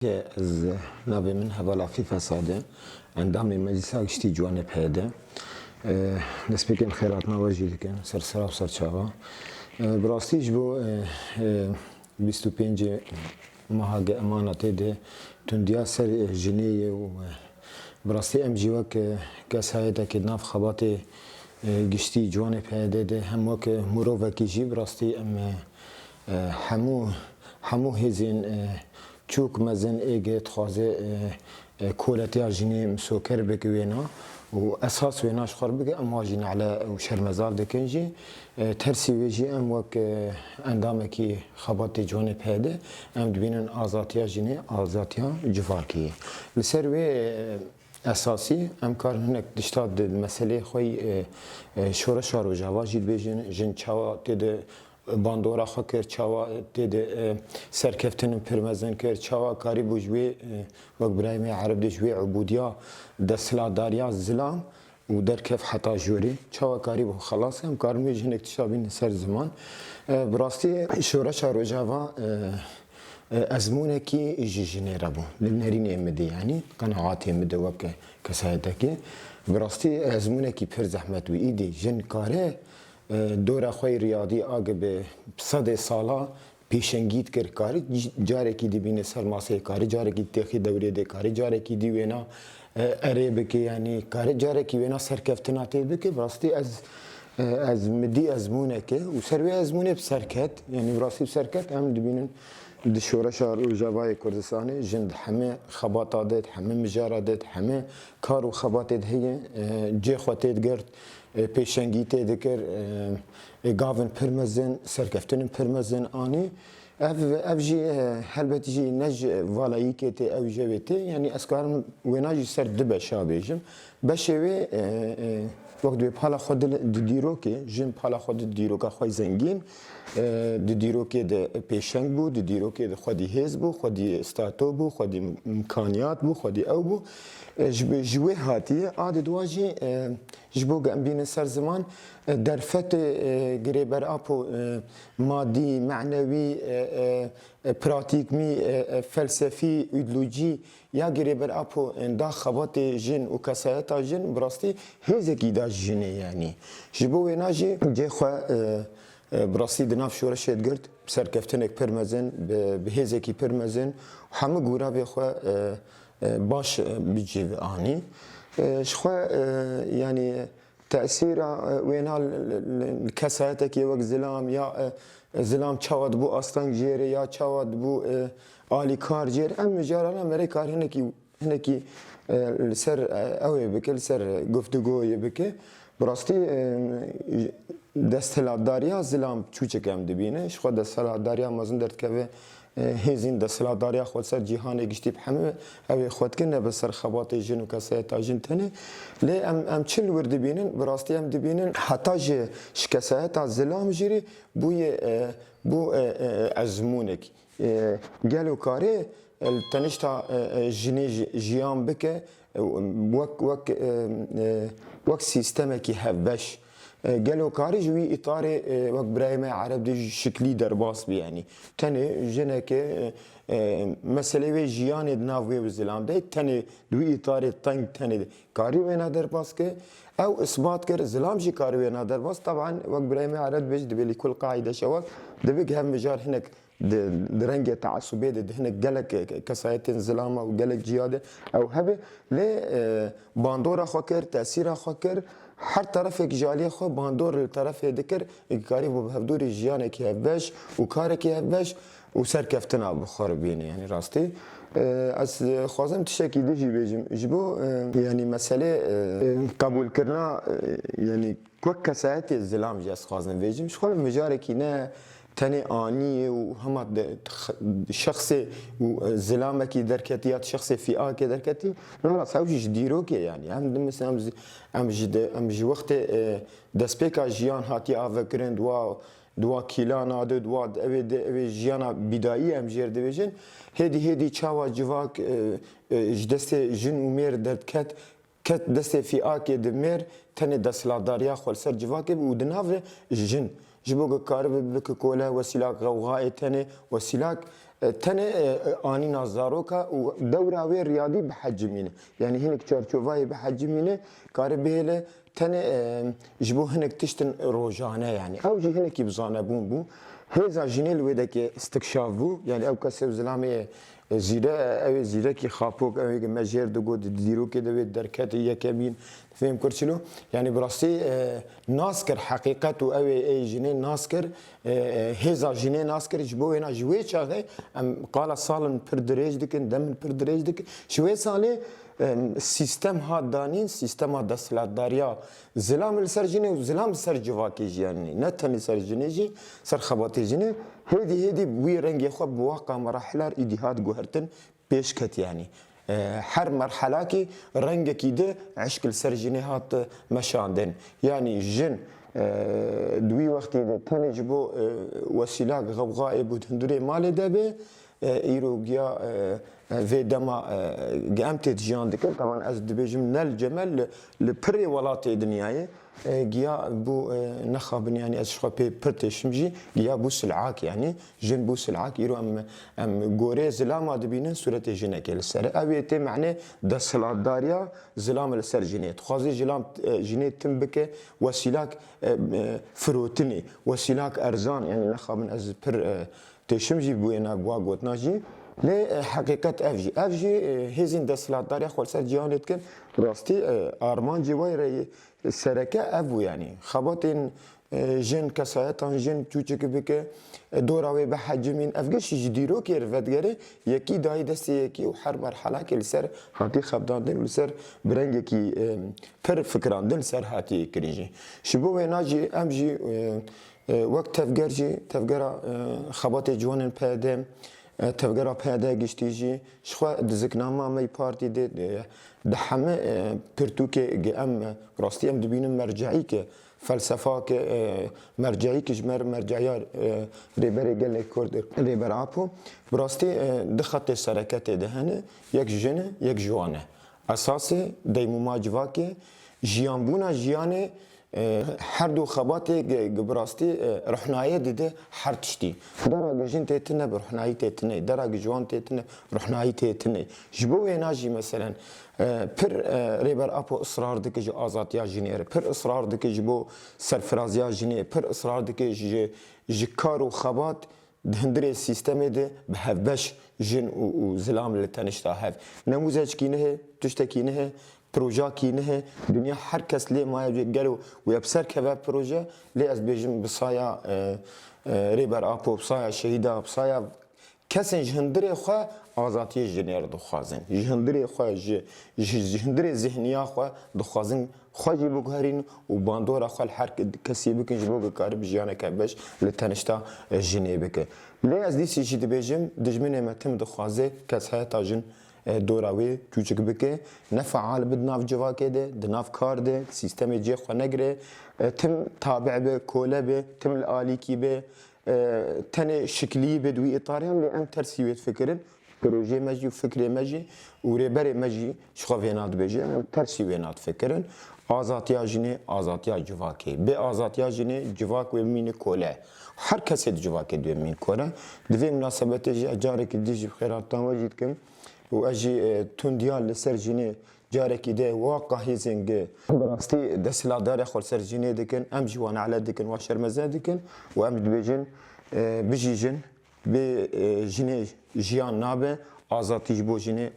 از نبی من هوا فیفا ساده اندام مجلس گشتی جوان پیاده نسبت خیرات نواجی کن سر چاوا براستیش بو 25 ماه امانت ده تندیا سر جنیه و براستی ام جیوا که کسایت که ناف خبات گشتی جوان پیاده ده هم وک مرو وکیجی براستی ام همو هزین چوک مزن ایگه تخوازه کولتی آجینی مسوکر بگوینا و اساس ویناش خور بگه اما جین على و شرمزال دکنجی ترسی ویجی ام وک اندامه کی خبات جوان پیده ام دبینن آزاتیا جینی آزاتیا جوارکی لسر وی اساسی ام کار هنک دشتاد مسئله خوی شورش و جوا جید بیجن جن چاوا تیده باندورا خو کر چاوا تید سرکفتن پرمزن کر چاوا کاری بوجوی وقت برایم عرب دجوی عبودیا دسلا داریا زلام و در کف حتا جوری چاوا کاری بو خلاص هم کار می جن اکتشابین سر زمان براستی شورش رو جوا ازمونه کی جنی ربو لنرین امدی یعنی قناعات امدی وک کسایته کی براستی ازمونه کی پر زحمت و ایدی جن کاره دورا خوی ریاضی آگه به صد سالا پیشنگیت کر کاری جاره کی دی بین سرماسه کاری جاره کی تخی دوره ده کاری جاره کی دی وینا اره بکی یعنی کاری جاره کی وینا سرکفتناتی بکی براستی از مدی ازمونه که و سروی ازمونه بسرکت یعنی براستی بسرکت هم دی بینن دشوره شهر و جوای کردستانی جند همه خباطات داد همه مجارات داد همه کار و خباطات هی جه خاطر گرد پیشنگیت دکر گاون پرمزن سرکفتن پرمزن آنی اف جی هلبتی جی نج والایی که تی او جویتی یعنی اسکارم وناجی سر دبه شابیجم بشوی وقت به پالا خود دیروکی جن پالا خود دیروکا خوی زنگین دیروکی ده پیشنگ بود دیروکی ده خودی هز بود خودی استاتو بود خودی امکانیات بود خودی او بود جوی هاتی عاد دواجی جبو گمبین سر زمان درفت گریبر آپو مادی معنوی پراتیکمی فلسفی ایدئولوژی یا گریبر آپو دا خبات جن و کسایت جن براستی هزکی دا جنه یعنی جبو ناجی جه خو براستی دناف شورش گرد سرکفتنک پرمزن به هزکی پرمزن همه گورا به خو باش بيجي آني شخوا يعني تأثير وينها الكساتك يوك زلام يا زلام تشاود بو أصلا جيري يا تشاود بو آلي كار جير أم جارنا مري كار هنكي سر أوي بك سر گفتگو بك براستي دستلات داريا زلام چوچك هم دبينه شخوا دستلات داريا مازن درد كوي هزین دستلا داریا خود سر جهان گشتی همه اوی خود کنه به سر خبات جن و کسایت جن تنه لی ام چل ورد بینن براستی ام دبینن حتی ج شکسایت زلام جری بو ازمونک گلو کاری تنشتا جنی جیان بکه وک سیستم کی هفش قالوا كاري جوي اطار وقت برايم عرب دي شكلي درباس بي يعني تاني جنك مسألة جيان دناوي وزلام ده تاني دوي اطار تانك تاني كاري وين درباس كه او اثبات كر زلام جي كاري وين درباس طبعا وقت برايم عرب بيج دبي كل قاعده شواك دبي هم مجال هناك درنج تعصبيه ده هناك قالك كسايت زلامه وقالك جياده او هبه لي باندورا خكر تاثير خكر هر طرف یک جالی خو باندور طرف دکر کاری بو بهدور جیان کی هبش و کار کی هبش و سرکفتنا بخور بینه یعنی راستی از خوازم تشکی دیجی بیجم جبو یعنی مسئله قبول کردن یعنی کو کسایت زلام جس خوازم بیجم شخو مجاره کی نه تنی آنی و همه شخص و زلامه کی درکتیات شخص فئه کی درکتی نه سویش دیرو کی یعنی هم مثلا ام جد وقت دسپیکا جیان هاتی آوکرند دوا کیلان آده دوا اوی جیانا بدایی ام جرد بیشن هدی چاوا جواک دست جن و درد کت دست فئه کی دمیر تنی دستلاداریا خال سر جواک و دناو جن جبوك كارب بك كولا وسيلاك غوغاء تاني وسيلاك تنه آنی نازارو که و دوره وی ریادی به حجمینه یعنی هنک چارچوبای به حجمینه کار بهله تنه جبو هنک تشتن روزانه یعنی او جی هنک بزانه بو هزا جنیل ویده که استکشاف بو یعنی او کسی زلامی زیره او زیره کی خاپوک او مجر دو دیرو که دوید درکت یکمین فهم کرچلو یعنی براستی ناسکر حقیقت و او ای جنی ناسکر هزا جنی ناسکر جبو اینا جوی چاگه ام قال سالن پر دريج دکن دم پر دريج دکن شوی ساله سیستم ها دانین سیستم ها دستلاتداریا زلام السرجنی و زلام سرجواکی جیانی نه تنی سرجنی جی سر خباتی جنی هدی بوی رنگی خوب بواقع مراحلار ایدیهات گوهرتن پیش کت یعنی هر مرحله کی رنگ کی ده عشق السرجنی هات مشاندن یعنی جن دوی وقتی ده تنی جبو وسیله غوغای بود هندوری مال ده به ایروگیا و دما قامت جیان دکن طبعا از دبیجم نل جمل لپری ولات دنیای گیا بو نخابن يعني اشخاص برتشمجي گیا بو سلعاك يعني جن بو سلعاك يرو ام غوري زلام ادبينن صورت جنك السر ابيت معنى دسلات داريا زلام السر جنيت خازي زلام جنيت تمبك وسيلاك فروتني وسيلاك ارزان يعني نخابن از بر تشمجي بو انا غواغوت ناجي ل حقیقت افجی هزین دستلات داری خالص جهانت کن راستی آرمان جوای ری سرکه ابو یعنی خباتین جن کسایتان جن چوچک بکه دوراوی به حجمین افگش جدیرو که رفتگره یکی دای دستی یکی و هر مرحله که لسر هاتی خبداندن لسر برنگ کی پر فکراندن سر هاتی کریجی شبو و ناجی امجی وقت تفگرا خبات جوانن پدم تفجر پیاده گشتیجی شخوا دزکنامه می پارتی ده همه پرتوکه ام راستی ام دبینم مرجعی که فلسفه که مرجعی که جمر مرجعیار ریبری گل کرد ریبر آپو براستی دخت سرکت دهنه یک جنه یک جوانه اساس دیمو ماجوا که جیان بونا جیانه هر دو خباتی براستی رحنایی دیده هر تشتی درا گجین تیتنه برحنایی تیتنه درا گجوان تیتنه رحنایی تیتنه جبو ایناجی مثلا پر ریبر اپو اصرار دکه جو آزادیا جنیره پر اصرار دکه جبو سرفرازیا جنیره پر اصرار دکه جکار و خبات دهندره سیستمی ده به هفبش جن و زلام لتنشتا هف نموزج کینه تشتکینه پروژه کی نه دنیا هر کس لی مایه گلو و یبسر که به پروژه لی از بیشم بسایا ریبر آپو بسایا شهیدا بسایا کسی جهندری خواه آزادی جنیر دخوازن جهندری خواه جهندری ذهنیا خواه دخوازن خواهی بگهرین و باندورا خواه هر کسی بکن جبو بکاری بجیانه که بش لتنشتا جنی بکن لی از دیسی جی بیشم دجمنه متم دخوازه کس های تاجن دوراوی چوچک بکه نه فعال بد ناف جواکه ده ناف کار ده سیستم جی خو نگره تم تابع به کوله به تم الالی کی به تن شکلی به دوی اطاریم لی ام ترسیویت فکرن پروژه مجی و فکر مجی و ریبر مجی شخوینات بجی ام ترسیوینات فکرن آزادیا جنی آزادیا جواکه به آزادیا جنی جواک و مین کوله هر کسی جواکه دو مین کوله دوی مناسبت جاری که دیجی خیرات تامجید کم و اجی تندیال لسرجینه جاره کی ده واقع هیزنگ براستی دستلادار خال سرجینه دکن ام جوان علی دکن و شرمزه دکن و ام دبیجن بجیجن به جنه جیان نابه آزادیج بو جنه